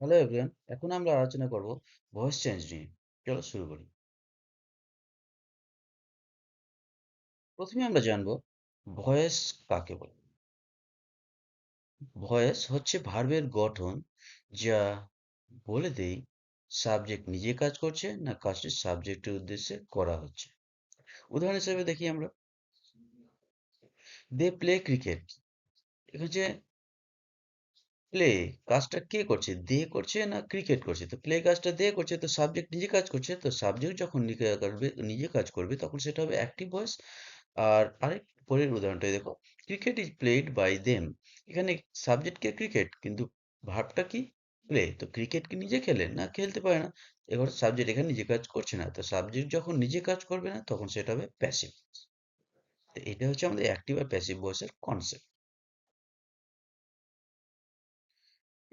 Hello everyone, এখন আমরা আলোচনা করব ভয়েস চেঞ্জ নিয়ে। চলো শুরু করি। প্রথমে আমরা জানবো ভয়েস কাকে বলে। ভয়েস হচ্ছে ভার্বের গঠন যা বলে দেই সাবজেক্ট নিজে কাজ করছে না কাজটি সাবজেক্টের উদ্দেশ্যে করা হচ্ছে। উদাহরণ হিসেবে দেখি আমরা, দে প্লে ক্রিকেট। এখানে যে প্লে কাজটা কে করছে, দে করছে না ক্রিকেট করছে? তো প্লে কাজটা দে করছে, তো সাবজেক্ট নিজে কাজ করছে। তো সাবজেক্ট যখন নিজে কাজ করবে তখন সেটা হবে অ্যাক্টিভ ভয়েস। আর আরেক পরের উদাহরণটা দেখো, cricket is played by them. এখানে সাবজেক্ট কে ক্রিকেট, কিন্তু ভার্বটা কি প্লে। তো ক্রিকেট কি নিজে খেলে না, খেলতে পারে না। এবার সাবজেক্ট এখানে নিজে কাজ করছে না, তো সাবজেক্ট যখন নিজে কাজ করবে না তখন সেটা হবে প্যাসিভ। তো এটা হচ্ছে আমাদের অ্যাক্টিভ আর প্যাসিভ ভয়েসের কনসেপ্ট।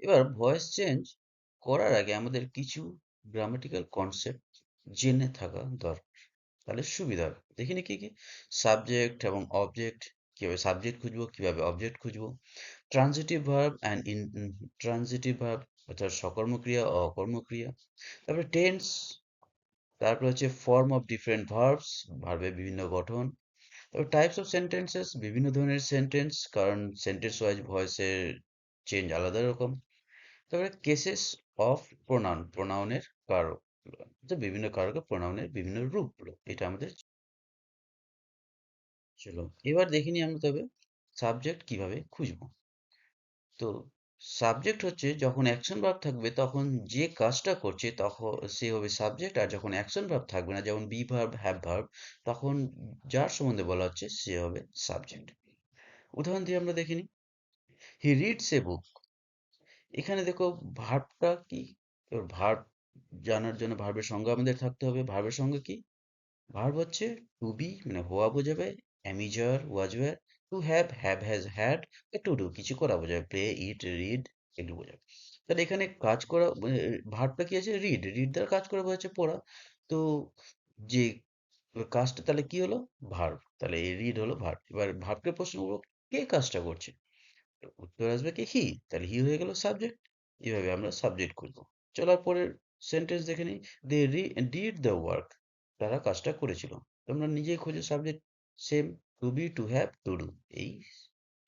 এবার ভয়েস চেঞ্জ করার আগে আমাদের কিছু গ্রামাটিক্যাল কনসেপ্ট জেনে থাকা দরকার, তাহলে সুবিধা হবে। দেখিনি কি কি? সাবজেক্ট এবং অবজেক্ট, কিভাবে সাবজেক্ট খুঁজবো, কিভাবে অবজেক্ট খুঁজবো। Transitive verb and transitive verb, অর্থাৎ সকর্মক্রিয়া ও অকর্মক্রিয়া। তারপরে টেন্স, তারপরে হচ্ছে ফর্ম অফ ডিফারেন্ট ভার্বস, ভার্বের বিভিন্ন গঠন। তারপর টাইপস অফ সেন্টেন্সেস, বিভিন্ন ধরনের সেন্টেন্স, কারণ সেন্টেন্স ওয়াইজ ভয়েসের চেঞ্জ আলাদা রকম। তারপরে কেসেস অফ প্রোনাউন, প্রোনাউনের কারক, যে বিভিন্ন কারকে প্রোনাউনের বিভিন্ন রূপগুলো, এটা আমাদের ছিল। এবার দেখে নিই আমরা তবে সাবজেক্ট কিভাবে খুঁজবো। তো সাবজেক্ট হচ্ছে যখন অ্যাকশন ভার্ব থাকবে তখন যে কাজটা করছে তখন সে হবে সাবজেক্ট, আর যখন অ্যাকশন ভার্ব থাকবে না, যেমন বি ভার্ব, হ্যাভ ভার্ব, তখন যার সম্বন্ধে বলা হচ্ছে সে হবে সাবজেক্ট। উদাহরণ দিয়ে আমরা দেখে নিই, হি রিডস এ বুক। এখানে দেখো ভার্বটা কি, এবার ভার্ব জানার জন্য ভার্বের সংজ্ঞা আমাদের থাকতে হবে। ভার্বের সংজ্ঞা কি? ভার্ব হচ্ছে টু বি মানে হওয়া বোঝাবে, am is are was wire, to have have has had, to do কিছু করা বোঝাবে, প্লে ইট রিড এগুলো বোঝাবে। তাহলে এখানে কাজ করা ভার্বটা কি আছে? রিড, রিড দ্বারা কাজ করা বোঝাচ্ছে পড়া। তো যে কাজটা তাহলে কি হলো? ভার্ব। তাহলে এই রিড হলো ভার্ব। এবার ভার্বকে প্রশ্ন করবো কে কাজটা করছে, তো উত্তর আসবে কি হি, তাহলে হি হয়ে গেল সাবজেক্ট। এইভাবে আমরা সাবজেক্ট খুঁজবো। চলার পরের সেন্টেন্স দেখে নিই, দে ডিড দ্য ওয়ার্ক। তারা কাজটা করেছিল। তোমরা নিজেই খোঁজো subject, same, to be, to have, to do, এই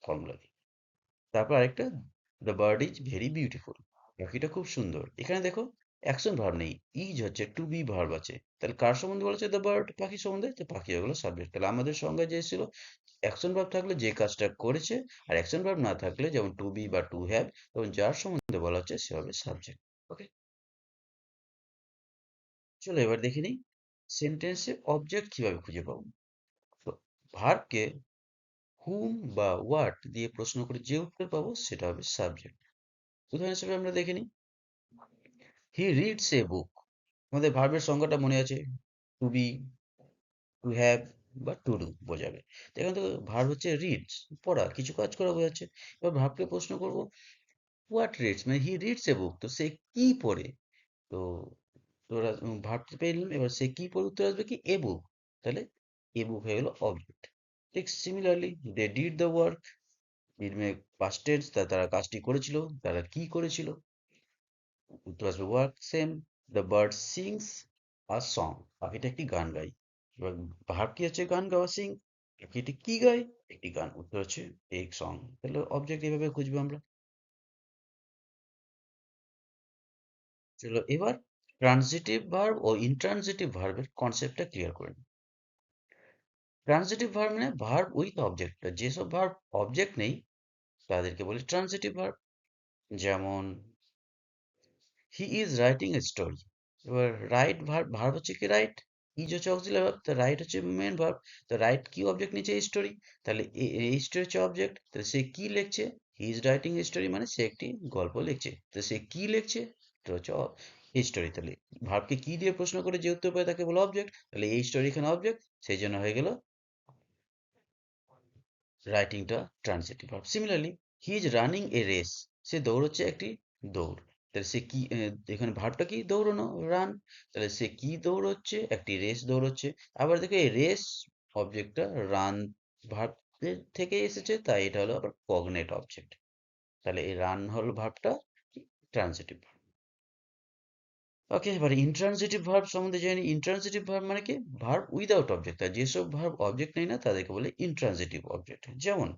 ফর্মুলা দিয়ে। তারপর আরেকটা, the bird is very beautiful. পাখিটা খুব সুন্দর। এখানে দেখো অ্যাকশন ভার্ব নেই, ইজ হচ্ছে, টু বি ভার্ব আছে। তাহলে কার সম্বন্ধে বলেছে? দ্য বার্ড, পাখি সম্বন্ধে। তো পাখি হয়ে গেলো সাবজেক্ট। তাহলে আমাদের সংজ্ঞায় যে ছিল, অ্যাকশন ভার্ব থাকলে যে কাজটা করেছে, আর অ্যাকশন ভার্ব না থাকলে যেমন টু বি বা টু হ্যাভ, তখন যার সম্বন্ধে বলা হচ্ছে সে হবে সাবজেক্ট। ওকে, চলো এবার দেখে নিই সেন্টেন্সে অবজেক্ট কিভাবে খুঁজে পাবো। তো ভার্বকে হুম বা হোয়াট দিয়ে প্রশ্ন করে যে উত্তর পাবো সেটা হবে সাবজেক্ট। উদাহরণ হিসেবে আমরা দেখে নিই, হি রিডস এ বুক। আমাদের ভার্বের সংজ্ঞাটা মনে আছে, টু বি, টু হ্যাভ বা টু ডু বোঝাবে। তো এখান থেকে ভার্ব হচ্ছে রিডস, পড়া, কিছু কাজ করা বোঝাচ্ছে। এবার ভার্বকে প্রশ্ন করবো হোয়াট রিডস, মানে হি রিডস এ বুক, তো সে কি পড়ে। তো তোরা ভাবতে পেলাম, এবার সে কি পড়ে, উত্তর আসবে কি এ বুক। তাহলে এ বুক হয়ে গেল অবজেক্ট। ঠিক similarly, they did the work, did মে পাস্ট টেন্স, তারা কাজটি করেছিল, তারা কি করেছিল, উত্তর আসবে work. Same, the bird sings a song, পাখিটা একটি গান গায়। এবার ভার্ব কি হচ্ছে? গান গাওয়া, সিং। পাখিটি কি গায়? একটি গান, উত্তর হচ্ছে এক সং। তাহলে অবজেক্ট এভাবে খুঁজবো আমরা। চলো এবার ট্রানজিটিভ ভার্ব ও ইনট্রানজিটিভ ভার্বের কনসেপ্টটা ক্লিয়ার করে নিই। ট্রানজিটিভ ভার্ব মানে ভার্ব উইথ অবজেক্ট, যেসব ভার্ব অবজেক্ট নেই তাদেরকে বলি ট্রানজিটিভ ভার্ব। যেমন he is writing a story. এবার রাইট ভার্ব, ভার্ব হচ্ছে কি রাইট, ইজ হচ্ছে অক্সিলারি ভার্ব, তো রাইট হচ্ছে মেন ভার্ব। তো রাইট কি অবজেক্ট নিচে স্টোরি, তাহলে এই স্টোরি হচ্ছে অবজেক্ট। তাহলে সে কি লিখছে? He is writing a story মানে সে একটি গল্প লিখছে। তো সে কি লিখছে? এটা হচ্ছে স্টোরি। তাহলে ভার্বকে কি দিয়ে প্রশ্ন করে যে উত্তর পায় তাকে বলে অবজেক্ট। তাহলে এই স্টোরি এখানে অবজেক্ট, সেই জন্য হয়ে গেল রাইটিংটা transitive verb. Similarly, he is running a race, সে দৌড়চ্ছে একটি দৌড়। তাহলে সে কি, এখানে ভার্বটা কি? দৌড়ানো, রান। তাহলে সে কি দৌড়চ্ছে? একটি রেস দৌড়চ্ছে। আবার দেখো এই রেস অবজেক্টটা রান ভার্ব থেকে এসেছে, তাই এটা হলো আবার কগনেট অবজেক্ট। তাহলে এই রান হলো ভার্বটা ট্রান্সিটিভ। ওকে, এবার ইন্ট্রানজিটিভ ভার্ব সম্বন্ধে জেনে নিই। ইন্ট্রানজিটিভ ভার্ব মানে কি? Verb without object. আর যেসব ভার্ব অবজেক্ট নেই না তাদেরকে বলে ইন্ট্রানজিটিভ অবজেক্ট। যেমন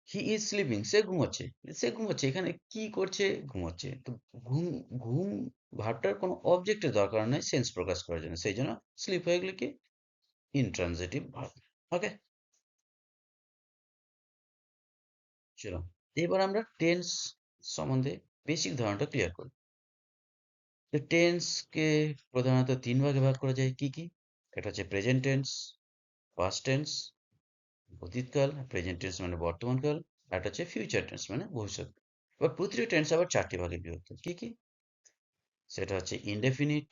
হি ইজ স্লিপিং, সে ঘুমোচ্ছে। সে ঘুমোচ্ছে, এখানে কি করছে? ঘুমোচ্ছে। তো ঘুম, ঘুম ভার্বটার কোনো অবজেক্টের দরকার নেই সেন্স প্রকাশ করার জন্য, সেই জন্য স্লিপ হয়ে গেলে কি ইন্ট্রানজিটিভ ভার্ব। ওকে, চলো এবার আমরা টেন্স সম্বন্ধে বেসিক ধারণাটা ক্লিয়ার করি। তো টেন্সকে প্রধানত তিন ভাগে ভাগ করা যায়। কি কি? এটা হচ্ছে প্রেজেন্ট টেন্স, পাস্ট টেন্স, অতীতকাল, প্রেজেন্ট টেন্স মানে বর্তমানকাল, আর একটা হচ্ছে ফিউচার টেন্স মানে ভবিষ্যৎ। এবার প্রতিটি টেন্স আবার চারটি ভাগে বিভক্ত। কি কি? সেটা হচ্ছে ইনডেফিনিট,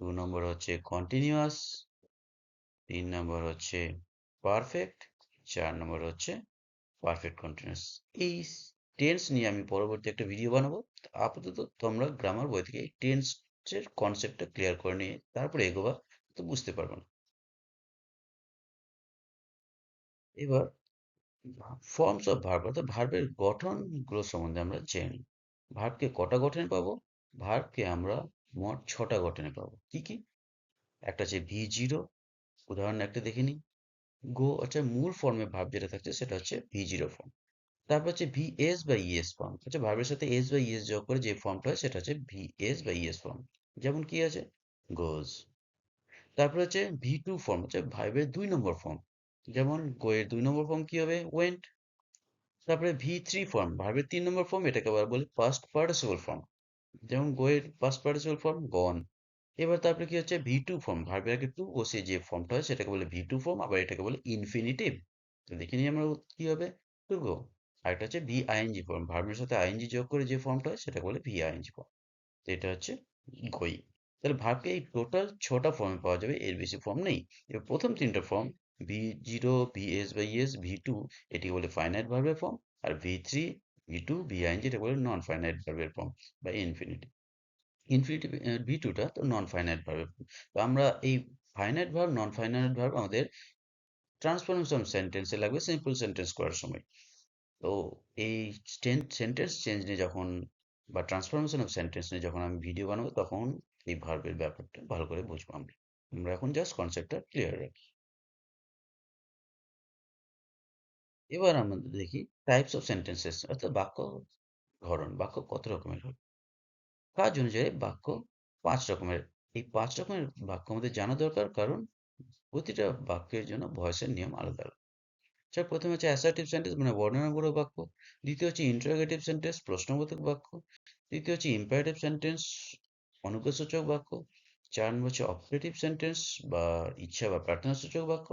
2 নম্বর হচ্ছে কন্টিনিউয়াস, 3 নম্বর হচ্ছে পারফেক্ট, 4 নম্বর হচ্ছে পারফেক্ট কন্টিনিউয়াস। এই টেন্স নিয়ে আমি পরবর্তী একটা ভিডিও বানাবো। আপাতত তোমরা গ্রামার বই থেকে এই টেন্সের কনসেপ্টটা ক্লিয়ার করে নিয়ে তারপরে এগোবা, তো বুঝতে পারবে না। এবার ফর্মস অফ ভার্ব অর্থাৎ ভার্বের গঠনগুলো সম্বন্ধে আমরা জেনে নিই। ভার্বকে কটা গঠনে পাবো? ভার্বকে আমরা মোট 6টা গঠনে পাবো। কি কি? একটা হচ্ছে ভি জিরো, উদাহরণ একটা দেখে নিই। গো হচ্ছে মূল ফর্মে ভার্ব যেটা থাকছে সেটা হচ্ছে ভি জিরো ফর্ম। তারপর হচ্ছে ভি এস বা ইএস ফর্ম, হচ্ছে ভার্বের সাথে এস বা ইএস যোগ করে যে ফর্মটা হয় সেটা হচ্ছে ভি এস বা ইএস ফর্ম। যেমন কি আছে? গোজ। তারপর হচ্ছে ভি টু ফর্ম, হচ্ছে ভার্বের 2 নম্বর ফর্ম। যেমন গো এর 2 নম্বর ফর্ম কি হবে? ওয়েন্ট। তারপরে ভি থ্রি ফর্ম, ভার্বের 3 নম্বর ফর্ম, এটাকে আবার বলি পাস্ট পার্টিসিপল ফর্ম। যেমন গো এর পাস্ট পার্টিসিপল ফর্ম গন। এবার তারপরে কি হচ্ছে? ভি টু ফর্ম, ভার্বের আগে টু বসিয়ে যে ফর্মটা হয় সেটাকে বলে ভি টু ফর্ম, আবার এটাকে বলে ইনফিনিটিভ। তো দেখে নিই আমরা কি হবে? To go. আরেকটা হচ্ছে ভি আইএনজি ফর্ম, ভার্বের সাথে আইএনজি যোগ করে যে ফর্মটা হয় সেটাকে বলে ভি আইএনজি ফর্ম। তো এটা হচ্ছে গই। তাহলে ভার্বকে এই টোটাল 6টা ফর্মে পাওয়া যাবে, এর বেশি ফর্ম নেই। এবার প্রথম 3টা form V zero, V S by S, V two, এটি বলে ফাইনাইট ভার্বের ফর্ম। আর V three, V two, V ING এটা বলে নন ফাইনাইট ভার্বের ফর্ম বা ইনফিনিটিভ। ইনফিনিটিভ ভি টুটা তো নন ফাইনাইট ভার্বের ফর্ম। তো আমরা এই finite verb, non finite verb আমাদের ট্রান্সফরমেশন সেন্টেন্সে লাগবে সিম্পল সেন্টেন্স করার সময়। তো এই সেন্টেন্স চেঞ্জ নিয়ে যখন বা ট্রান্সফরমেশন অফ সেন্টেন্স নিয়ে যখন আমি ভিডিও বানাবো তখন এই ভার্বের ব্যাপারটা ভালো করে বুঝবো আমরা। আমরা এখন জাস্ট কনসেপ্টটা ক্লিয়ার রাখি। এবার আমরা দেখি টাইপস অফ সেন্টেন্সেস অর্থাৎ বাক্য ধরন। বাক্য কত রকমের হয়? কাজ অনুযায়ী বাক্য 5 রকমের। এই 5 রকমের বাক্য আমাদের জানা দরকার, কারণ প্রতিটা বাক্যের জন্য ভয়েসের নিয়ম আলাদা আলাদা। আচ্ছা, প্রথমে হচ্ছে অ্যাসার্টিভ সেন্টেন্স মানে বর্ণনামূলক বাক্য। দ্বিতীয় হচ্ছে ইন্টারোগেটিভ সেন্টেন্স, প্রশ্নবোধক বাক্য। তৃতীয় হচ্ছে ইম্পারেটিভ সেন্টেন্স, অনুজ্ঞাসূচক বাক্য। 4 নম্বর হচ্ছে অপারেটিভ সেন্টেন্স বা ইচ্ছা বা প্রার্থনাসূচক বাক্য।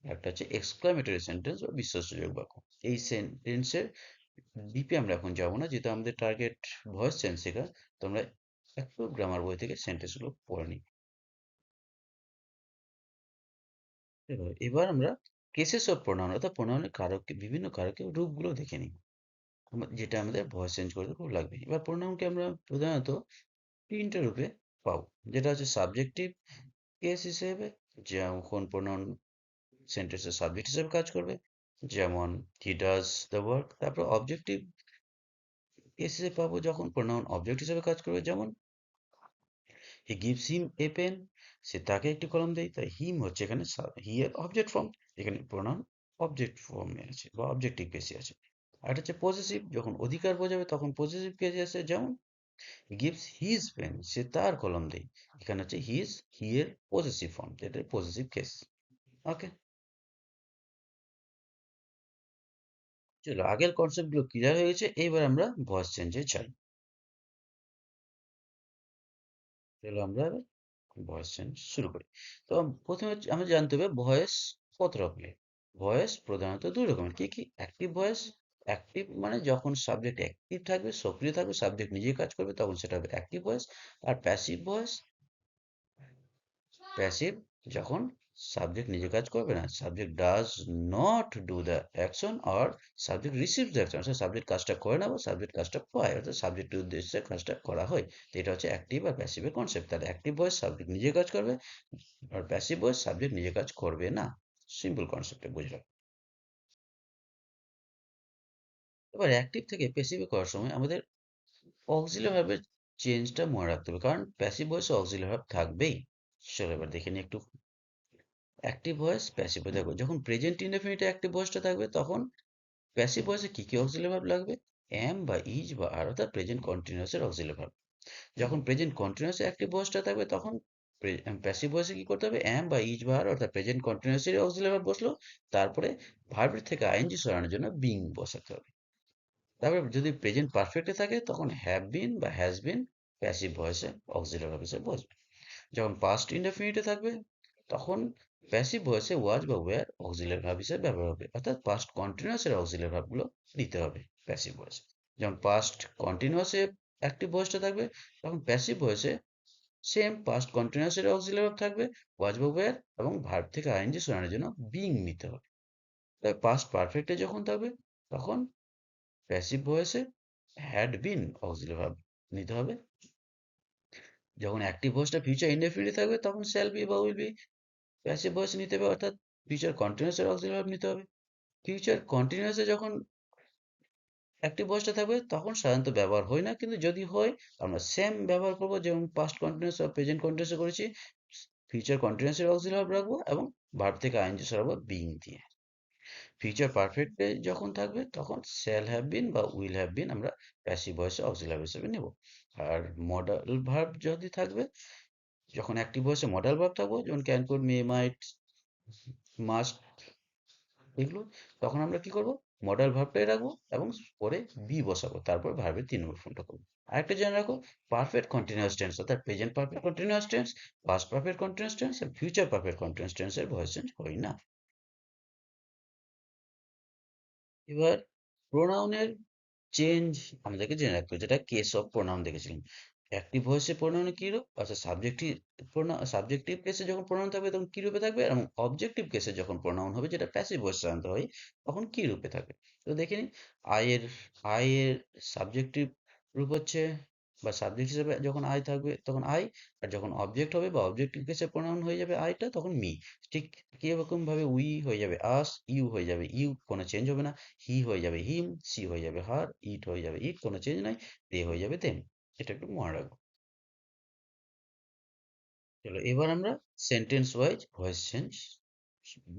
একটা হচ্ছে এক্সক্লামেটরি সেন্টেন্স বা বিস্ময়সূচক বাক্য। এই সেন্টেন্সের ডিপে আমরা এখন যাবো না, যেহেতু আমাদের টার্গেট ভয়েস চেঞ্জ শেখা। তোমরা একটু গ্রামার বই থেকে সেন্টেন্সগুলো পড়ে নিই। এবার আমরা কেসেস অফ প্রোনাউন অর্থাৎ প্রোনাউনের কারক, বিভিন্ন কারকের রূপগুলো দেখে নিই। যেটা আমাদের ভয়েস চেঞ্জ করতে খুব লাগবে। এবার প্রোনাউনকে আমরা প্রধানত 3টে রূপে পাবো। যেটা হচ্ছে সাবজেক্টিভ কেস হিসেবে, যখন প্রোনাউন সেন্টেন্সের সাবজেক্ট হিসেবে কাজ করবে। যেমন হি ডাজ দ্য ওয়ার্ক। তারপর অবজেক্টিভ কেস হিসেবে পাবো যখন প্রোনাউন অবজেক্ট হিসেবে কাজ করবে। যেমন he gives him a pen, সে তাকে একটি কলম দেয়। তাই হিম হচ্ছে এখানে হি এর অবজেক্ট ফর্ম, এখানে প্রোনাউন অবজেক্ট ফর্মে আছে বা অবজেক্টিভ কেসে আছে। আর এটা হচ্ছে পজেসিভ, যখন অধিকার বোঝাবে তখন পজেসিভ কেসে আছে। যেমন গিভস হিজ পেন, সে তার কলম দেয়। এখানে হচ্ছে হিজ, হি এর পজেসিভ ফর্ম, যেটা পজেসিভ কেস। ওকে, চলো আগের কনসেপ্ট গুলো ক্লিয়ার হয়ে গেছে, এবার আমরা ভয়েস চেঞ্জে যাই। চলো আমরা এবার ভয়েস চেঞ্জ শুরু করি। তো প্রথমে আমরা জানতে হবে ভয়েস কত রকমের। ভয়েস প্রধানত 2 রকমের। কি কি? Active voice. অ্যাক্টিভ মানে যখন সাবজেক্ট অ্যাক্টিভ থাকবে, সক্রিয় থাকবে, সাবজেক্ট নিজে কাজ করবে, তখন সেটা হবে অ্যাক্টিভ ভয়েস। আর প্যাসিভ ভয়েস, প্যাসিভ যখন সাবজেক্ট নিজে কাজ করবে না, subject does not do the action or subject receive the action, অর্থাৎ সাবজেক্ট কাজটা করে না বা সাবজেক্ট কাজটা পায়, অর্থাৎ সাবজেক্টের উদ্দেশ্যে কাজটা করা হয়। তো এটা হচ্ছে অ্যাক্টিভ আর প্যাসিভের কনসেপ্ট। তাহলে অ্যাক্টিভ ভয়েস সাবজেক্ট নিজে কাজ করবে, আর প্যাসিভ ভয়েস সাবজেক্ট নিজে কাজ করবে না। সিম্পল কনসেপ্টে বুঝলাম। এবার অ্যাক্টিভ থেকে প্যাসিভে করার সময় আমাদের অক্সিলারি ভার্বের চেঞ্জটা মনে রাখতে হবে, কারণ প্যাসিভ ভয়েসে অক্সিলারি ভার্ব থাকবেই। চলো এবার দেখে নিই একটু। Active voice, passive voice. দেখো, যখন প্রেজেন্ট ইনডেফিনিটে অ্যাক্টিভ ভয়েসটা থাকবে তখন প্যাসিভ ভয়েসে কি কি অক্সিলারি ভার্ব লাগবে? অ্যাম বা ইজ বা আর, অর্থাৎ প্রেজেন্ট কন্টিনিউয়াসের অক্সিলারি ভার্ব। যখন প্রেজেন্ট কন্টিনিউয়াস অ্যাক্টিভ ভয়েসটা থাকবে তখন প্যাসিভ ভয়েসে কি করতে হবে? অ্যাম বা ইজ বা আর, অর্থাৎ প্রেজেন্ট কন্টিনিউয়াসের অক্সিলারি ভার্ব বসলো, তারপরে ভার্বের থেকে আইএনজি সরানোর জন্য বিং বসাতে হবে। তারপরে যদি প্রেজেন্ট পারফেক্টে থাকে তখন হ্যাভ বিন বা হ্যাজ বিন প্যাসিভ ভয়েসে অক্সিলারি ভার্ব হিসেবে বসবে। যখন পাস্ট ইনডেফিনিটে থাকবে তখন প্যাসিভ ভয়েসে ওয়াজ বা ওয়্যার অক্সিলারি ভার্ব হিসেবে ব্যবহার হবে, অর্থাৎ পাস্ট কন্টিনিউয়াসের অক্সিলারি ভার্বগুলো নিতে হবে প্যাসিভ ভয়েসে। যখন পাস্ট কন্টিনিউয়াসে অ্যাক্টিভ ভয়েসটা থাকবে তখন প্যাসিভ ভয়েসে সেম পাস্ট কন্টিনিউয়াসের অক্সিলারি ভার্ব থাকবে, ওয়াজ বা ওয়্যার, এবং ভার্ব থেকে আইএনজি সরানোর জন্য বিং নিতে হবে। তবে পাস্ট পারফেক্টে যখন থাকবে তখন প্যাসিভ ভয়েসে হ্যাড বিন অক্সিলারি ভার্ব নিতে হবে। যখন অ্যাক্টিভ ভয়েসটা ফিউচার ইনডেফিনিট থাকবে তখন শ্যাল বি বা উইল বি প্যাসিভ ভয়েস নিতে হবে, অর্থাৎ ফিউচার কন্টিনিউয়াস এর অক্সিলারি ভার্ব নিতে হবে। ফিউচার কন্টিনিউয়াসে যখন অ্যাক্টিভ ভয়েসটা থাকবে তখন সাধারণত ব্যবহার হয় না, কিন্তু যদি হয় আমরা সেম ব্যবহার করব যেমন পাস্ট কন্টিনিউয়াস বা প্রেজেন্ট কন্টিনিউয়াসে করেছি। ফিউচার কন্টিনিউয়াস এর অক্সিলারি ভার্ব রাখবো এবং ভার্ব থেকে আইএনজি সরাবো বিং দিয়ে। ফিউচার পারফেক্টে যখন থাকবে তখন শ্যাল হ্যাভ বিন বা উইল হ্যাভ বিন আমরা প্যাসিভ ভয়েসে অক্সিলারি হিসেবে নেব। আর মডাল ভার্ব যদি থাকবে, যখন অ্যাক্টিভ ভয়েসে মডাল ভার্ব থাকবো যেমন can, could, may, might, must, এগুলো, তখন আমরা কি করব? মডাল ভার্বটাই রাখবো এবং পরে বি বসাবো, তারপর ভার্বের ৩ নম্বর ফর্মটা করবো। আরেকটা জেনে রাখো, পারফেক্ট কন্টিনিউয়াস টেন্স অর্থাৎ present perfect continuous tense, past perfect continuous tense আর ফিউচার পারফেক্ট কন্টিনিউয়াস টেন্সের ভয়েস চেঞ্জ হয় না। এবার প্রোনাউনের চেঞ্জ আমাদেরকে জেনে রাখতে হবে, যেটা কেস অফ প্রোনাউন দেখেছিলাম। অ্যাক্টিভ ভয়েসে প্রোনাউনে কি রূপ? আচ্ছা, সাবজেক্টিভ কেসে যখন প্রোনাউন থাকবে তখন কি রূপে থাকবে, এবং অবজেক্টিভ কেসে যখন প্রোনাউন হবে যেটা প্যাসিভ ভয়েস সাধারণত হয় তখন কি রূপে থাকবে। তো দেখে নিন। আই এর আই এর সাবজেক্টিভ রূপ হচ্ছে, বা সাবজেক্ট হিসেবে যখন আই থাকবে তখন আই, আর যখন অবজেক্ট হবে বা অবজেক্টিভ কেসে প্রোনাউন হয়ে যাবে আইটা তখন মি। ঠিক কিরকম ভাবে উই হয়ে যাবে আস, ইউ হয়ে যাবে ইউ, কোনো চেঞ্জ হবে না। হি হয়ে যাবে হিম, সি হয়ে যাবে হার, ইট হয়ে যাবে ইট, কোনো চেঞ্জ নাই। দে হয়ে যাবে দেম। এটা একটু মনে রাখবো। চলো এবার আমরা সেন্টেন্স ওয়াইজ ভয়েস চেঞ্জ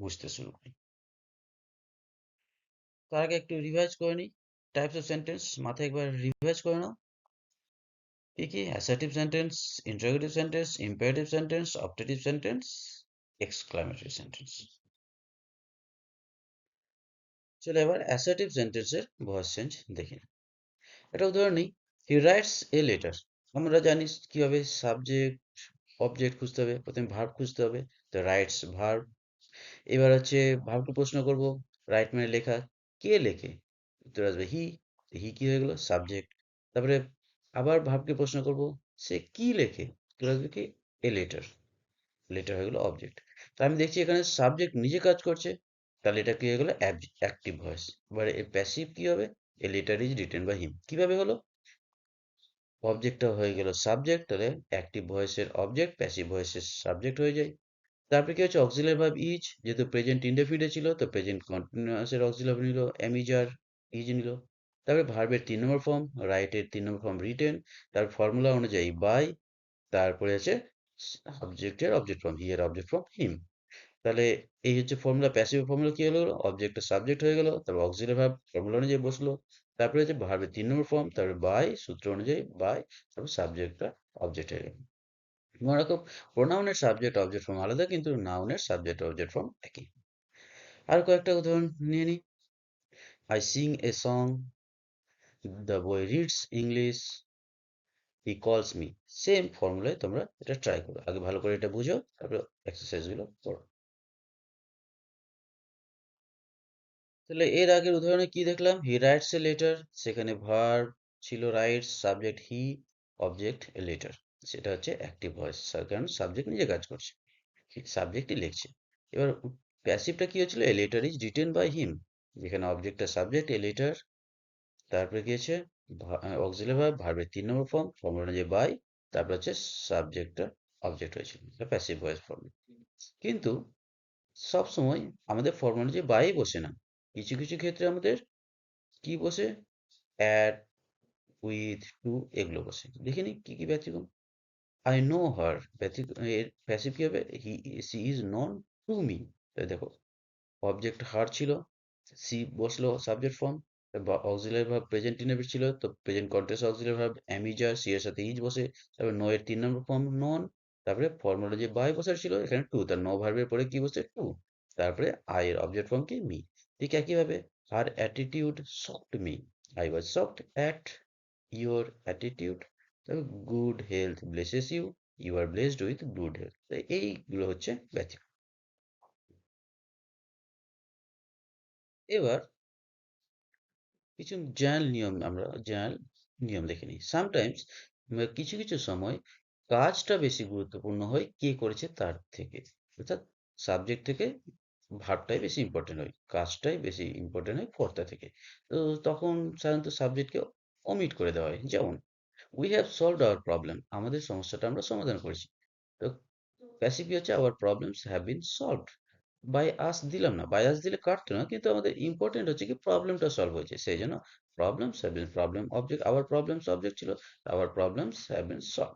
বুঝতে শুরু করি। তার আগে একটু রিভাইজ করে নিই। টাইপস অফ সেন্টেন্স মাথায় একবার রিভাইজ করে নাও। কি কি? Assertive sentence, interrogative sentence, imperative sentence, optative sentence, exclamatory sentence. চলো এবার অ্যাসার্টিভ সেন্টেন্সের ভয়েস চেঞ্জ দেখি। একটা উদাহরণ নিই। He writes a letter. আমরা জানি কিভাবে সাবজেক্ট অবজেক্ট খুঁজতে হবে, প্রথমে ভার্ব খুঁজতে হবে। তো রাইটস ভার্ব। এবার হচ্ছে ভার্বকে প্রশ্ন করব, রাইট মানে লেখা, কে লেখে? উত্তর আসবে হি। হি কি হয়ে গেল? সাবজেক্ট। তারপরে আবার ভার্বকে প্রশ্ন করব, সে কি লেখে? উত্তর আসবে কি? A letter. লেটার হয়ে গেল অবজেক্ট। তো আমি দেখছি এখানে সাবজেক্ট নিজে কাজ করছে, তাহলে এটা কি হয়ে গেল? Active voice. এবারে এ প্যাসিভ কি হবে? A letter is written by him. কিভাবে হলো? অবজেক্টটা হয়ে গেল সাবজেক্ট, তাহলে অ্যাক্টিভ ভয়েসের অবজেক্ট প্যাসিভ ভয়েসের সাবজেক্ট হয়ে যায়। তারপরে কি হচ্ছে? অক্সিলারি ভার্ব ইজ, যেহেতু প্রেজেন্ট ইনডেফিনিটে ছিল তো প্রেজেন্ট কন্টিনিউয়াসের অক্সিলারি ভার্ব নিল, এম ইজ আর, ইজ নিল। তারপরে ভার্বের ৩ নম্বর ফর্ম, রাইটের ৩ নম্বর ফর্ম রিটেন, তার ফর্মুলা অনুযায়ী বাই, তারপরে আছে সাবজেক্টের অবজেক্ট ফর্ম, হি এর অবজেক্ট ফর্ম হিম। তাহলে এই হচ্ছে ফর্মুলা। প্যাসিভ ফর্মুলা কি হলো? অবজেক্টটা সাবজেক্ট হয়ে গেল, তারপর অক্সিলারি ভার্ব ফর্মুলা অনুযায়ী বসলো। তারপরে হচ্ছে ভার্বের ৩ নম্বর ফর্ম, তারপরে বাই সূত্র অনুযায়ী বাই, তারপর সাবজেক্টটা অবজেক্ট হয়ে গেল। মনে রাখো, প্রোনাউনের সাবজেক্ট অবজেক্ট ফর্ম আলাদা, কিন্তু নাউনের সাবজেক্ট অবজেক্ট ফর্ম একই। আর কয়েকটা উদাহরণ নিয়ে নিই। I sing a song, the boy reads English, হি কলস মি। সেম ফর্মুলায় তোমরা এটা ট্রাই করো। আগে ভালো করে এটা বুঝো, তারপরে এক্সারসাইজ গুলো করো। তাহলে এর আগের উদাহরণে কি দেখলাম? হি রাইটস এ লেটার, সেখানে ভার্ব ছিল rights, subject he, object a letter. সেটা হচ্ছে অ্যাক্টিভ ভয়েস, কারণ সাবজেক্ট নিজে কাজ করছে, সাবজেক্টই লিখছে। এবার প্যাসিভটা কি হচ্ছিল? A letter is written by him, যেখানে অবজেক্টটা সাবজেক্ট, এ লেটার, তারপরে কি আছে? অক্সিলারি ভার্ব, ভার্বের ৩ নম্বর ফর্ম, ফর্ম অনুযায়ী বাই, তারপর হচ্ছে সাবজেক্টটা অবজেক্ট হয়েছিল, এটা প্যাসিভ ভয়েস ফর্ম। কিন্তু সব সময় আমাদের ফর্ম অনুযায়ী বাই বসে না। কিছু কিছু ক্ষেত্রে আমাদের কি বসে? অ্যাট, উইথ, টু এগুলো বসে। দেখে নিই কি কি ব্যতিক্রম। আই নো হার, এর প্যাসিভ কি হবে? She is known to me. দেখো, অবজেক্ট হার ছিল, সি বসলো সাবজেক্ট ফর্ম, বা অক্সিলারি ভার্ব প্রেজেন্ট ইনডেফিনিট ছিল, তো present continuous auxiliary verb am is are, she এর সাথে ইজ বসে। তারপরে নো এর ৩ নম্বর ফর্ম নন। তারপরে ফর্মুলা যে বাই বসার ছিল, এখানে টু, তার নো ভার্বের পরে কি বসে? টু। তারপরে আই এর অবজেক্ট ফর্ম কি? মি। ঠিক একইভাবে her attitude shocked me, I was shocked at your attitude. তারপর good health blesses you, you are blessed with good health. এইগুলো হচ্ছে ব্যতিক্রম। এবার কিছু জেনারেল নিয়ম দেখে নিই। সামটাইমস কিছু কিছু সময় কাজটা বেশি গুরুত্বপূর্ণ হয় কে করেছে তার থেকে। অর্থাৎ সাবজেক্ট থেকে ভার্বটাই বেশি ইম্পর্টেন্ট হয়, কাজটাই বেশি ইম্পর্টেন্ট হয় কর্তা থেকে। তো তখন সাধারণত সাবজেক্টকে অমিট করে দেওয়া হয়। যেমন we have solved our problem, আমাদের সমস্যাটা আমরা সমাধান করেছি। তো প্যাসিভ হচ্ছে our problems have been solved by us দিলাম না, বাই আস দিলে কাটতো না, কিন্তু আমাদের ইম্পর্টেন্ট হচ্ছে কি প্রবলেমটা সলভ হয়েছে, সেই জন্য problems have been, problem object, our problems object ছিল, our problems have been solve.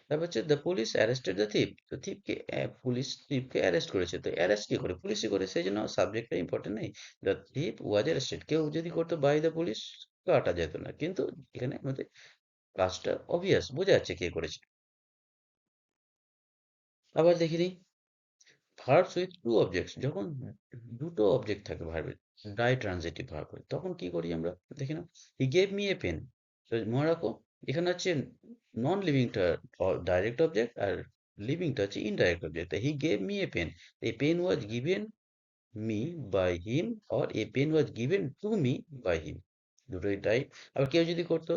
তারপর হচ্ছে the police arrested the thief, তো থিপকে, পুলিশ থিপকে অ্যারেস্ট করেছে, তো অ্যারেস্ট কে করে? পুলিশই করে, সেই জন্য সাবজেক্টটা ইম্পর্টেন্ট নেই। দ্য থিপ ওয়াজ অ্যারেস্টেড, কেউ যদি করতো বাই দ্য পুলিশ কাটা যেত না, কিন্তু এখানে আমাদের কাজটা অবভিয়াস, বোঝা যাচ্ছে কে করেছে। আবার দেখে নিই ভার্বস উইথ টু অবজেক্টস, যখন দুটো অবজেক্ট থাকে ভার্বের, ডাই ট্রানজিটিভ ভার্ব হয়, তখন কি করি আমরা? দেখি না, he gave me a pen. তো মনে রাখো, এখানে হচ্ছে নন লিভিংটা ডাইরেক্ট অবজেক্ট, আর লিভিংটা হচ্ছে indirect object. He gave me a pen, a pen was given me by him, or a pen was given to me by him, দুটোই ডাই। আবার কেউ যদি করতো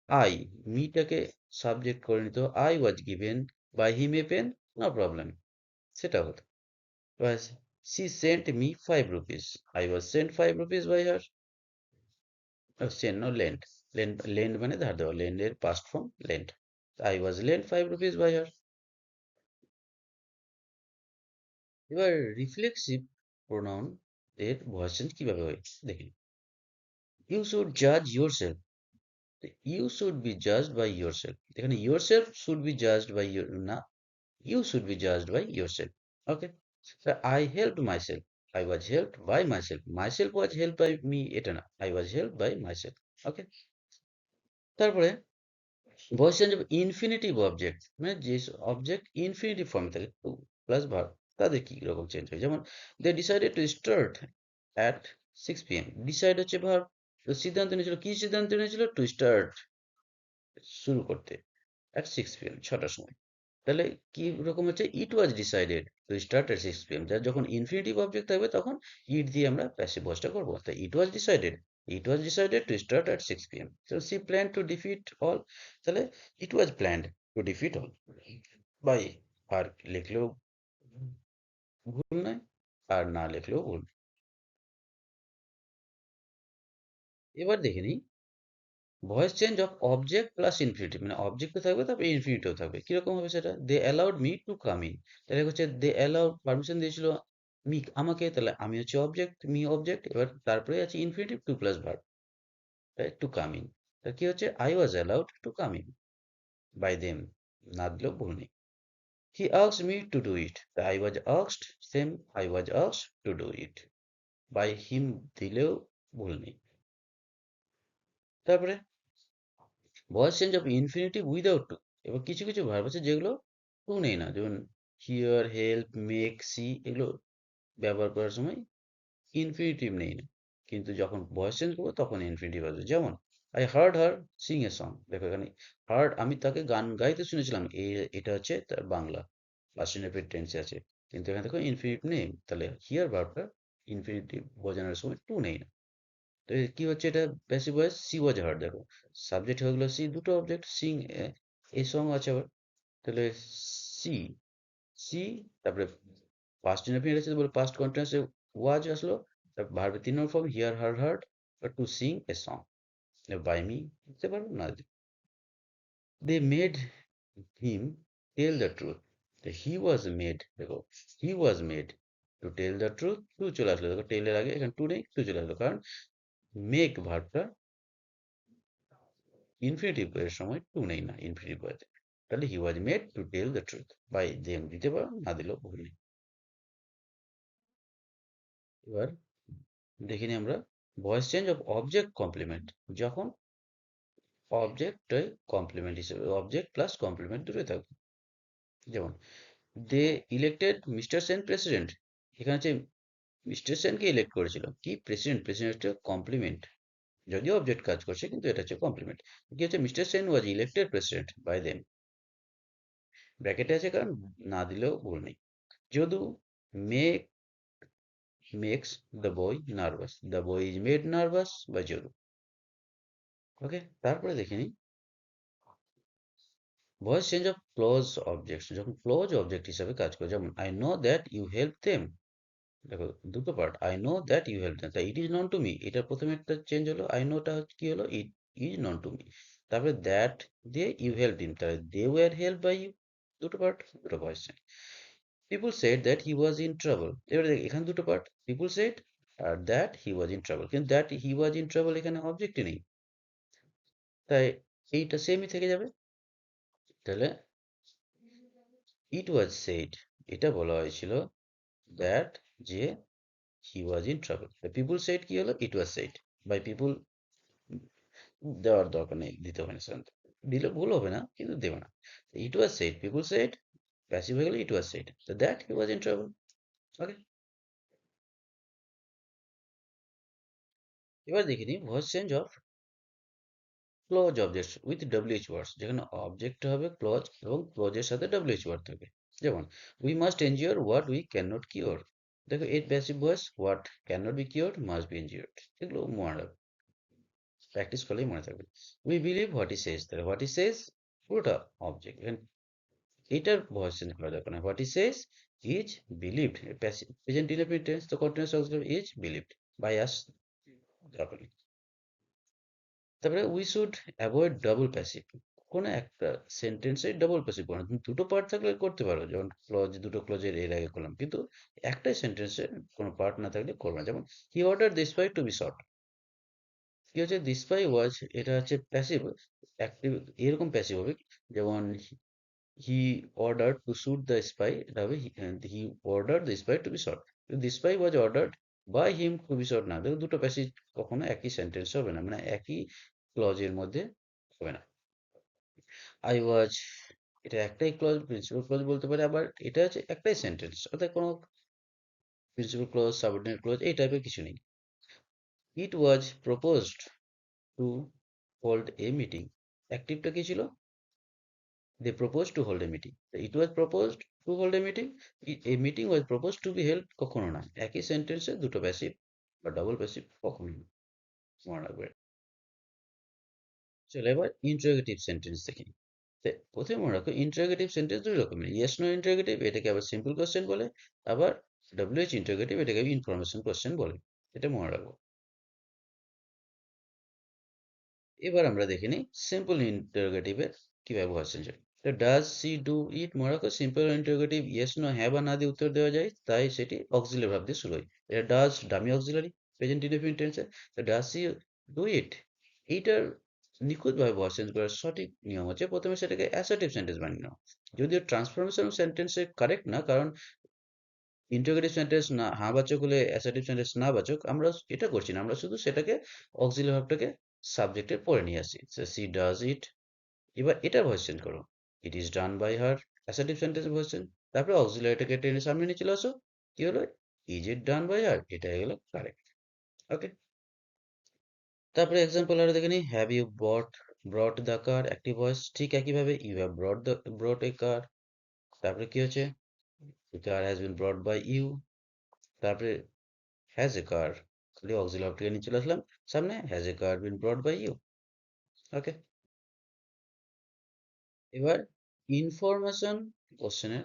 আই, মিটাকে সাবজেক্ট করে নিত, I was given by him a pen, no problem, সেটা হতো। Was she sent me 5 rupees. I was sent 5 rupees by her. Sent no lent. Lend মানে ধার দেওয়া, lend এর past form lent. I was lent 5 rupees by her. এবার reflexive pronoun এর voice change কিভাবে হয় দেখি। ইউ শুড জাজ yourself, you should be judged by yourself, এখানে yourself should be judged by your না, you should be judged by yourself. Okay. So I helped myself. I was helped by myself. Myself was helped by me. এটা না, I was helped by myself. Okay. তারপরে voice change of infinitive object, মানে যে object infinitive ফর্মে থাকে two plus verb, তাদের কি রকম চেঞ্জ হয়। যেমন they decided to start at 6 p.m. Decide হচ্ছে ভার্ব, তো সিদ্ধান্ত নিয়েছিল, কি সিদ্ধান্ত নিয়েছিল? টু স্টার্ট, শুরু করতে, অ্যাট 6 p.m. 6টার সময়। তাহলে কি রকম হচ্ছে? It was decided to start at 6 p.m. যার যখন ইনফিনিটিভ অবজেক্ট থাকবে তখন ইট দিয়ে আমরা প্যাসিভ ভয়েসটা করবো। তাই it was decided to start at 6 p.m. তো she plan to defeat all, তাহলে it was planned to defeat all by, আর লিখলেও ভুল নয়, আর না লিখলেও ভুল। এবার দেখে নিই voice change of object plus infinitive, মানে অবজেক্টও থাকবে তারপরে ইনফিনিটিভ থাকবে। কিরকম হবে সেটা? They allowed me to come in, তাহলে হচ্ছে দে অ্যালাউড পারমিশন দিয়েছিল মি আমাকে, তাহলে আমি হচ্ছে অবজেক্ট, মি অবজেক্ট, এবার তারপরে আছে infinitive to plus verb, to come in. তা কি হচ্ছে? I was allowed to come in by them, না দিলেও ভুল নেই। He asked me to do it, I was asked, same, I was asked to do it, by him দিলেও ভুল নেই। তারপরে voice change of infinitive without to, এবার কিছু কিছু ভার্ব আছে যেগুলো টু নেই না, যেমন হিয়ার, হেল্প, মেক, সি, এগুলো ব্যবহার করার সময় ইনফিনিটিভ নেই না, কিন্তু যখন ভয়েস চেঞ্জ করবো তখন ইনফিনিটিভ আসবে। যেমন I hard her Singh a song, দেখো এখানে হার্ড, আমি তাকে গান গাইতে শুনেছিলাম, এটা হচ্ছে তার বাংলা পাস্ট ইনডেফিনিট টেন্সে আছে, কিন্তু এখানে দেখো ইনফিনিটিভ নেই, তাহলে হিয়ার ভার্বটা ইনফিনিটিভ বোঝানোর সময় টু নেই না। তো কি হচ্ছে এটা? প্যাসিভ ভয়েস, সি ওয়াজ হার্ড, দেখো সাবজেক্ট হয়ে গেলো সি, দুটো অবজেক্ট সিং, এ সং আছে আবার, তাহলে সি, সি, তারপরে পাস্ট ইনডেফিনিট আছে বলে পাস্ট কন্টিনিউয়াসে ওয়াজ আসলো, তারপর ভার্বের 3 নম্বর form hear heard heard, to sing a song, by me দিতে পারবো না। They made him tell the truth, he was made, দেখো he was made to tell the truth, to চলে আসলো, দেখো টেলের আগে এখানে টু নেই, টু চলে আসলো, কারণ মেক ভার্বটা ইনফিনিটিভ এর সময় টু নেই না ইনফিনিটিভ বয়তে, তাহলে he was made to tell the truth, by them দিতে পারো, না দিলেও ভুল নেই। এবার দেখিনি আমরা voice change of object complement, যখন অবজেক্টটাই কমপ্লিমেন্ট হিসেবে, অবজেক্ট প্লাস কমপ্লিমেন্ট দুটোই থাকবে। যেমন they elected mister Sen president, এখানে হচ্ছে মিস্টার সেনকে ইলেক্ট করেছিল, কি প্রেসিডেন্ট, প্রেসিডেন্ট হচ্ছে কমপ্লিমেন্ট, যদিও অবজেক্ট কাজ করছে কিন্তু এটা হচ্ছে কমপ্লিমেন্ট। কি হচ্ছে mister Sen was elected president by them, ব্র্যাকেটে আছে কারণ না দিলেও ভুল নেই। Jadu make makes the boy nervous, the boy is made nervous by Jadu. Okay, তারপরে দেখে নিই voice change of clause objects, যখন ক্লোজ অবজেক্ট হিসাবে কাজ করে, যেমন I know that you help them. দেখো দুটো part, I know that you help them, তাই it is known to me, এটা প্রথমে একটা চেঞ্জ হলো, আই নোটা কি হলো, it is known to me. তারপরে দ্যাট দিয়ে ইউ হেল্প হিম, তাহলে they were help by you, দুটো পার্ট, দুটো voice change. People said that he was in trouble, এবারে দেখ এখানে দুটো পার্ট, পিপুল সেড আর that he was in trouble, কিন্তু that he was in trouble এখানে অবজেক্টই নেই, তাই এইটা সেমই থেকে যাবে। তাহলে ইট ওয়াজ সেড, এটা বলা হয়েছিল দ্যাট যে he was in trouble, people said কি হলো, ইট ওয়াজ সেড বাই পিপুল, দেওয়ার দরকার নেই, দিতে হবে না সাধারণত, দিলে ভুল হবে না কিন্তু দেবে না। It was said, people said, passive হয়ে গেলে it was said, that he was in trouble. Okay, এবার দেখে নিই voice change of clause objects with WH words, যেখানে অবজেক্ট হবে ক্লোজ এবং ক্লোজের সাথে ডব্লিউএইচ ওয়ার্ড থাকবে। যেমন we must endure what we can not cure, দেখো এর passive voice, what can not be cure must be endured, এগুলো মনে রাখবে, প্র্যাকটিস করলেই মনে থাকবে। We believe what he says, তাহলে হোয়াট ই সেজ পুরোটা অবজেক্ট, এখানে এইটার ভয়েস চেঞ্জ করা দরকার না, what he says is believed, present indefinite tense তো continuous auxiliary is believed by us, দরকার নেই। তারপরে we should avoid double passive, কোনো একটা সেন্টেন্সে ডাবল প্যাসিভ করো না, দুটো পার্ট থাকলে করতে পারো, যেমন ক্লজ, দুটো ক্লজের এর আগে করলাম, কিন্তু একটাই সেন্টেন্সে কোনো পার্ট না থাকলে করবে না। যেমন he order this spy to be short, কি হচ্ছে দিস পাই ওয়াজ, এটা হচ্ছে প্যাসিভ, অ্যাক্টিভ এরকম প্যাসিভ হবে, যেমন he order to shoot the spy, এটা হবে he order the spy to be shot, the spy was ordered by him to be shot, না দেখো দুটো প্যাসেজ কখনো একই সেন্টেন্স হবে না, মানে একই ক্লজের মধ্যে হবে না। আই ওয়াজ, এটা একটাই ক্লজ, প্রিন্সিপাল ক্লজ বলতে পারে, আবার এটা হচ্ছে একটাই সেন্টেন্স, অর্থাৎ কোনো প্রিন্সিপাল ক্লজ সাবঅর্ডিনেট ক্লজ এই টাইপের কিছু নেই। It was proposed to hold a meeting, অ্যাক্টিভটা কি ছিল, they proposed to hold a meeting. It was proposed to hold a meeting. A meeting was proposed to be held, কখনো না, একই সেন্টেন্সে দুটো প্যাসিভ বা ডাবল প্যাসিভ কখনো না, মনে রাখবে। চলো এবার ইন্টারোগেটিভ সেন্টেন্স দেখি। প্রথমে মনে রাখো ইন্টারোগেটিভ সেন্টেন্স দুই রকমের, ইয়েস নো ইন্টারোগেটিভ এটাকে আবার সিম্পল কোশ্চেন বলে, আবার ডব্লিউএইচ ইন্টারোগেটিভ এটাকে ইনফরমেশন কোশ্চেন বলে, এটা মনে রাখবো। এবার আমরা দেখে নিই সিম্পল ইন্টারোগেটিভের কিভাবে ভয়েস চেঞ্জ হয়। তো ডাজ সি ডু ইট, মনে রাখো সিম্পল ইন্টারোগেটিভ ইয়েস নো হ্যাঁ বা না দিয়ে উত্তর দেওয়া যায়, তাই সেটি অক্সিলারি ভার্ব দিয়ে শুরু হয়। এটা does dummy auxiliary, present indefinite টেন্সে, তো ডাজ সি ডু ইট, এইটার নিখুঁতভাবে ভয়েস চেঞ্জ করার সঠিক নিয়ম হচ্ছে প্রথমে সেটাকে অ্যাসার্টিভ সেন্টেন্স বানিয়ে নাও, যদিও ট্রান্সফরমেশন সেন্টেন্সে কারেক্ট না, কারণ ইন্টারোগেটিভ সেন্টেন্স না হ্যাঁ বাচক হলে অ্যাসার্টিভ সেন্টেন্স না বাচক, আমরা এটা করছি না, আমরা শুধু সেটাকে অক্সিলারি ভার্বটাকে সাবজেক্টে পরে নিয়ে আসছি, সি ডাজ ইট। এবার এটার ভয়েস চেঞ্জ করো, it is done by her, assertive sentence voice change, তারপরে অক্সিলারিটাকে টেনে সামনে নিয়ে চলে আসো, কি হলো, ইজ ইট ডান বাই হার, এটা হয়ে গেল কারেক্ট। ওকে, তারপরে এক্সাম্পল আরো দেখে নিই, have you brought the car, active voice, ঠিক একইভাবে ইউ হ্যাভ ব্রট এ কার, তারপরে কি হচ্ছে, the car has been brought by you, তারপরে হ্যাজ এ কার, খালি অক্সিলারিটাকে নিয়ে চলে আসলাম সামনে, has a car been brought by you. Okay, এবার ইনফরমেশন কোশ্চেনের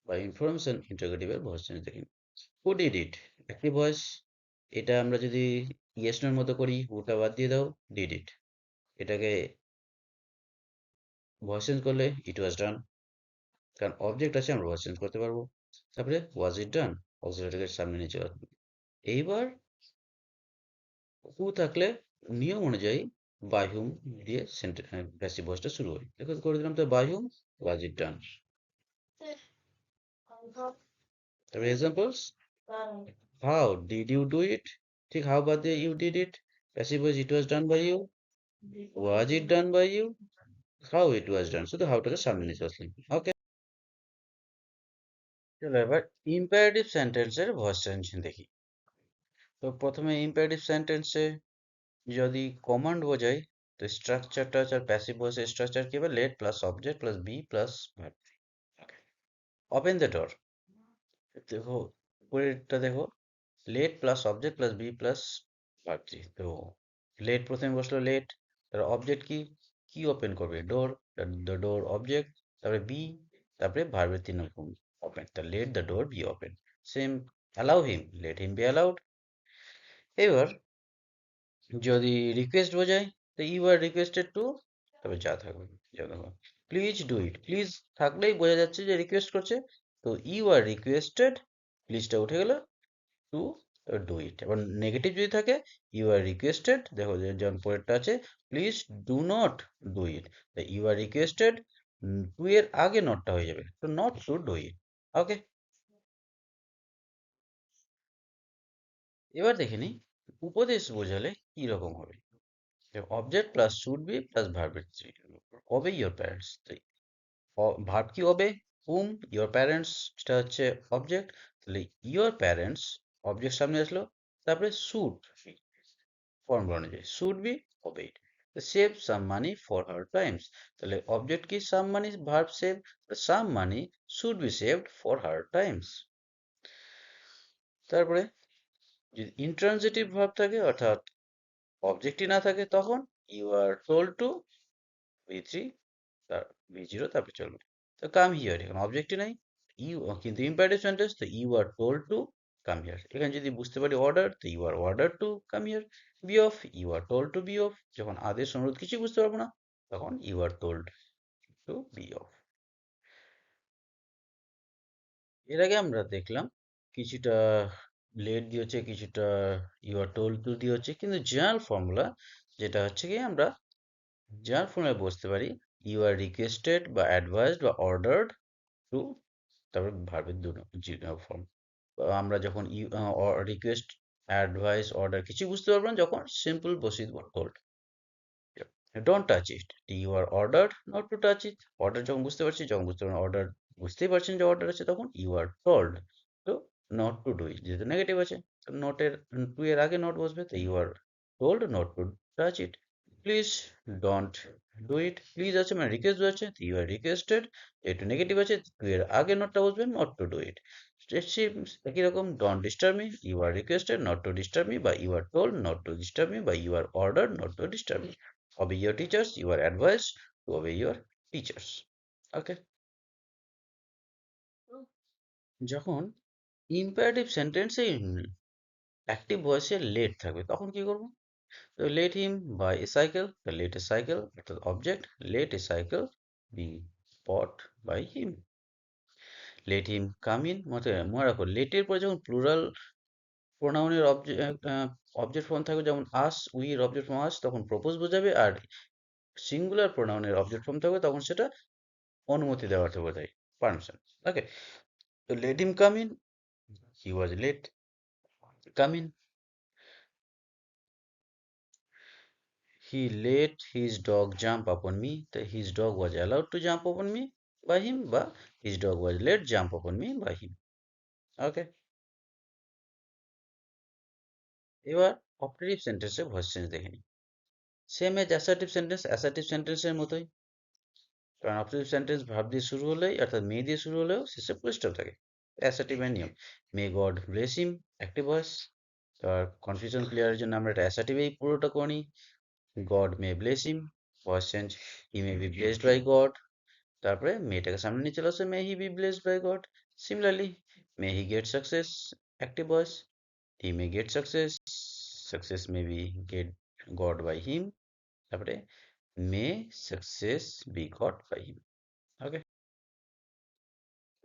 বা ইনফরমেশন ইন্টারোগেটিভের ভয়েস চেঞ্জ দেখি। হু ডিড ইট, একটি ভয়েস, এটা আমরা যদি ইয়েস নোর মতো করি, হুটা বাদ দিয়ে দাও, ডিড ইট, এটাকে ভয়েস চেঞ্জ করলে ইট ওয়াজ ডান, কারণ অবজেক্ট আছে আমরা ভয়েস চেঞ্জ করতে পারবো। তারপরে ওয়াজ ইট ডান, অক্সিলারিটাকে সামনে নিয়ে চলে আসবে। এইবার হু থাকলে নিয়ম অনুযায়ী বাই হুম দিয়ে প্যাসিভ ভয়েসটা শুরু হয়। দেখো করে দিলাম তো, by hmm was it done. তবে examples, how did you do it, ঠিক হাউ বাদ দিয়ে you did it, passive voice it was done by you, was it done by you, how it was done, শুধু হাউটাকে সামনে নিয়ে আসলাম। ওকে, চলো এবার ইম্পারেটিভ সেন্টেন্সের ভয়েস চেঞ্জ দেখি। তো প্রথমে ইম্পারেটিভ সেন্টেন্সে যদি কমান্ড বোঝাই, তো স্ট্রাকচারটা হচ্ছে প্যাসিভ ভয়েসের স্ট্রাকচার কি হবে, let plus object plus be plus verb. Open the door, দেখো উপরেরটা দেখো, let plus object plus be plus verb. তো লেট প্রথমে বসলো, লেট, তার অবজেক্ট কি, কি ওপেন করবে, ডোর, দ্য ডোর অবজেক্ট, তারপরে বি, তারপরে ভার্বের 3 রকম ওপেন, তা let the door be open. Same, allow him, let him be allowed. এবার যদি রিকোয়েস্ট বোঝায়, তো ইউ আর রিকোয়েস্টেড টু, তবে যা থাকবে, যেমন প্লিজ ডু ইট, প্লিজ থাকলেই বোঝা যাচ্ছে যে রিকোয়েস্ট করছে, তো ইউ আর রিকোয়েস্টেড, প্লিজটা উঠে গেল, টু ডু ইট। এবার নেগেটিভ যদি থাকে, ইউ আর রিকোয়েস্টেড, দেখো যে যেমন পরেরটা আছে, please do not do it, you are requested, to এর আগে নটটা হয়ে যাবে, তো not to do it. Okay, এবার দেখে নিই উপদেশ বোঝালে কি রকম হবে। Object plus should be plus ভার্বের, obey your parents, তো ভার্ব কি হবে, হুম, ইয়োর প্যারেন্টস, সেটা হচ্ছে অবজেক্ট, তাহলে ইয়োর প্যারেন্টস অবজেক্ট সামনে আসলো, তারপরে শুড, ফর্মুলা অনুযায়ী should be obeyed, save some money for her times, তাহলে অবজেক্ট কি some money, verb save, some money should be saved for her times. তারপরে যদি ইন্ট্রানজিটিভ ভার্ব থাকে, অর্থাৎ অবজেক্টই না থাকে, তখন you are told two V3, তার V0, তারপরে চলবে। তো কাম হিয়ার, এখানে অবজেক্টই নাই, ইউ কিন্তু ইম্পারেটিভ সেন্টেন্স, তো you are told to come here. এখানে যদি বুঝতে পারি অর্ডার, তো you are order to come here. Be off, you are told to be off, যখন আদেশ অনুরোধ কিছু বুঝতে পারবো না, তখন you are told to be off. এর আগে আমরা দেখলাম কিছুটা লেট দিয়ে হচ্ছে, কিছুটা ইউ আর টোল্ড টু দিয়ে হচ্ছে, কিন্তু জেনারেল ফর্মুলা যেটা হচ্ছে কি, আমরা জেনারেল ফর্মুলায় বুঝতে পারি, ইউ আর রিকোয়েস্টেড বা অ্যাডভাইসড বা অর্ডার্ড টু, তারপর ভার্বের ফর্ম। আমরা যখন রিকোয়েস্ট, অ্যাডভাইস, অর্ডার কিছু বুঝতে পারবো না, যখন সিম্পল বসিয়ে দেবো told. Don't touch it, you are order not to touch it, order যখন বুঝতে পারছি, যখন বুঝতে পারবেন অর্ডার, বুঝতেই পারছেন যে অর্ডার আছে, তখন ইউ আর টোল্ড তো নট টু ডু ইট, যেহেতু নেগেটিভ আছে, নটের, টু এর আগে নট বসবে, তো you are told not to touch it. Please don't do it, please আছে মানে রিকোয়েস্ট আছে, ইউ আর রিকোয়েস্টেড, যেহেতু নেগেটিভ আছে, টু এর আগে নটটা বসবে, নট টু ডু ইট। একই রকম, don't disturb me, you are requested not to disturb me, বা you are told not to disturb me, বা you are order not to disturb me. Obey your teachers, you are advised to obey your teachers. Okay, যখন imperative সেন্টেন্সে active ভয়েসে let থাকবে, তখন কি করব, তো let him buy a cycle, let a cycle অর্থাৎ object, let a cycle be bought by him, let him come in, মনে রাখো লেটের পরে যখন প্লুরাল প্রোনাউনের অবজেক্ট, অবজেক্ট ফর্ম থাকবে, যেমন আস, উই এর অবজেক্ট ফর্ম আস, তখন প্রপোজ বোঝাবে, আর সিঙ্গুলার প্রোনাউনের অবজেক্ট ফর্ম থাকবে, তখন সেটা অনুমতি দেওয়াতে বোঝায়, পারমিশন। ওকে, তো let him come in. He was late. Come in. He let his dog jump upon me. His dog was allowed to jump upon me by him, but his dog was let jump upon me by him. Okay. এবার operative সেন্টেন্সে voice change দেখে নিই। Same age assertive সেন্টেন্সের মতোই, কারণ operative sentence verb দিয়ে শুরু হলেই, অর্থাৎ মে দিয়ে শুরু হলেও শেষে ফুল স্টপ থাকে, অ্যাসার্টিভের নিয়ম। May God bless him, active voice. আর কনফিউশন ক্লিয়ারের জন্য আমরা এটা অ্যাসার্টিভেই পুরোটা করে নিই। God may bless him, voice change, he may be blessed by God, তারপরে মেয়েটাকে সামনে নিয়ে চলে আসে, may he be blessed by God. Similarly, may he get success, active voice, he may get success, success may be get got by him, তারপরে may success be got by him. ওকে,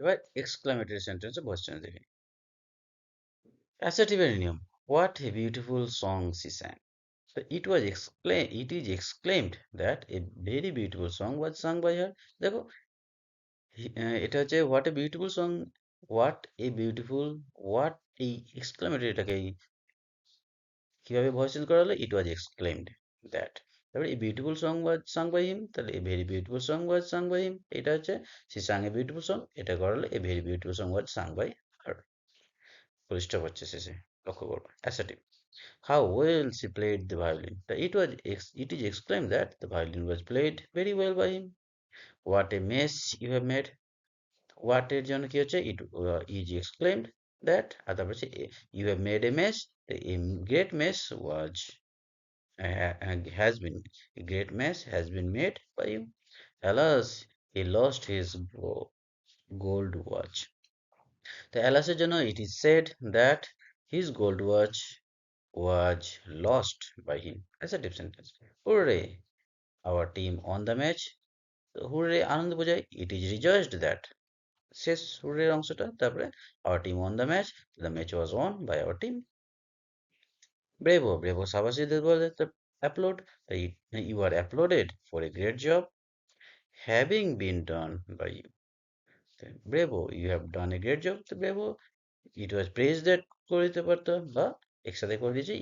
এবার exclamatory সেন্টেন্সে voice change দেখে, অ্যাসার্টিভের নিয়ম, what a beautiful song she sang, So it is exclaimed that a very beautiful song was sung by her. দেখো এটা হচ্ছে what a beautiful song, what a beautiful, what এই exclamatory এটাকে কিভাবে ভয়েস চেঞ্জ করা হলো, ইট ওয়াজ এক্সক্লেমড দ্যাট। তারপরে এই beautiful song was sung by him, তাহলে a very beautiful song was sung by him, এটা হচ্ছে she sang a beautiful song, এটা করা হলো a very beautiful song was sung by her. পরিষ্কার হচ্ছে শেষে, লক্ষ্য করবো assertive. How well she played the violin. It is exclaimed that the violin was played very well by him. What a mess you have made. What এর জন্য কি হচ্ছে it is exclaimed that, আর তারপর হচ্ছে you have made a mess. A great mess was has been a great mess has been made by you. Alas, he lost his gold watch. The alasের জন্য it is said that his gold watch was lost by him. Assertive sentence. Hooray! Our team won the match. Hurrah আনন্দ বোঝায়, it is rejoiced that, শেষ হুররের অংশটা। তারপরে our team won the match, the match was won by our team. Bravo, bravo সাবাসী বলে applaud, you are applauded for a great job having been done by you. Bravo, you have done a great job, bravo it was praise that করে দিতে পারতো, বা একসাথে করে দিয়েছি,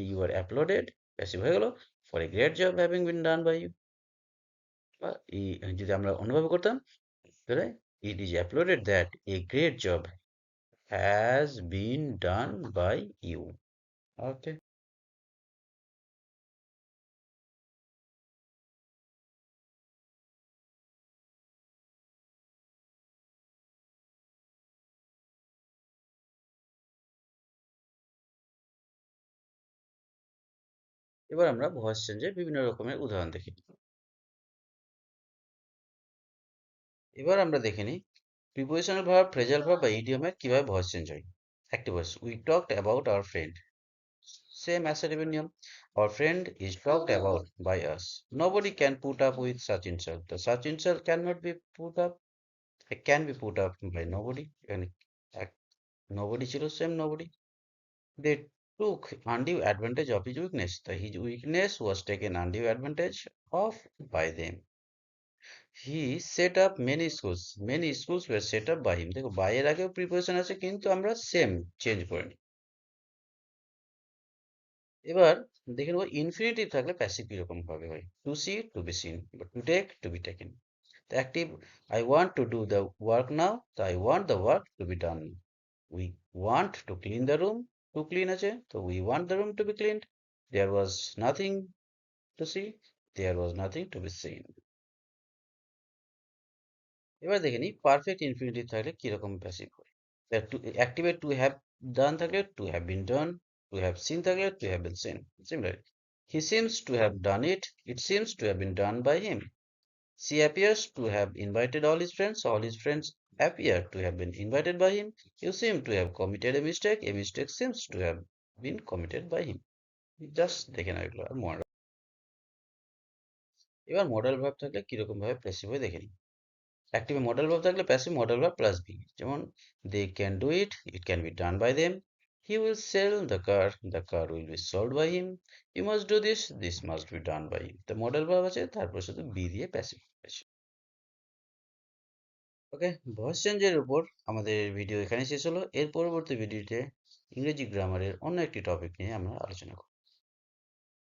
you are অ্যাপলোডেড passive হয়ে গেল, for a great job having been done by you. বা যদি আমরা অন্যভাবে করতাম তাহলে it is uploaded that a great job has been done by you. Okay. এবার আমরা ভয়েস চেঞ্জের বিভিন্ন রকমের উদাহরণ দেখি। এবার আমরা দেখে নিই প্রিপোজিশনাল ভার্ব, ফ্রেজাল ভার্ব বা ইডিয়মের কিভাবে ভয়েস চেঞ্জ হয়। Active voice, we talked about our friend, same assertive নিয়ম, our friend is talked about by us, nobody can put up with such insult, the such insult can not be put up, can be put up by nobody, এখানে nobody ছিল, same nobody. They took undue advantage of his weakness. His weakness was taken undue advantage of by them. He set up many schools. Many schools were set up by him. দেখো by এর আগেও preposition আছে কিন্তু আমরা same change করে নিই। এবার দেখে নেবো ইনফিনিটিভ থাকলে প্যাসিভ কিরকম ভাবে হয়। To see, to be seen, to take, to be taken. Active, I want to do the work now, I want the work to be done. We want to clean the room, to clean আছে, তো we want the room to be cleaned. There was nothing to see, there was nothing to be seen. এবার দেখে নিই perfect infinitive থাকলে কিরকম passive হয়। To অ্যাক্টিভে to have done থাকলে to have been done, to have seen থাকলে to have been seen. Similarly, he seems to have done it, it seems to have been done by him. She appears to have invited all his friends appear to have been invited by him. You seem to have committed a mistake seems to have been committed by him. Just দেখে নাও এগুলো আর মনে রাখো। এবার model verb থাকলে কিরকম ভাবে passive হয় দেখে নিই। অ্যাক্টিভে মডেল ভার্ব থাকলে passive model verb plus be, যেমন they can do it, it can be done by them, he will sell the car will be sold by him, you must do this must be done by him. তো model verb আছে, তারপর শুধু B দিয়ে passive আছে। ওকে, voice চেঞ্জের উপর আমাদের video এখানে শেষ হলো। এর পরবর্তী ভিডিওতে ইংরেজি গ্রামারের অন্য একটি টপিক নিয়ে আমরা আলোচনা করব।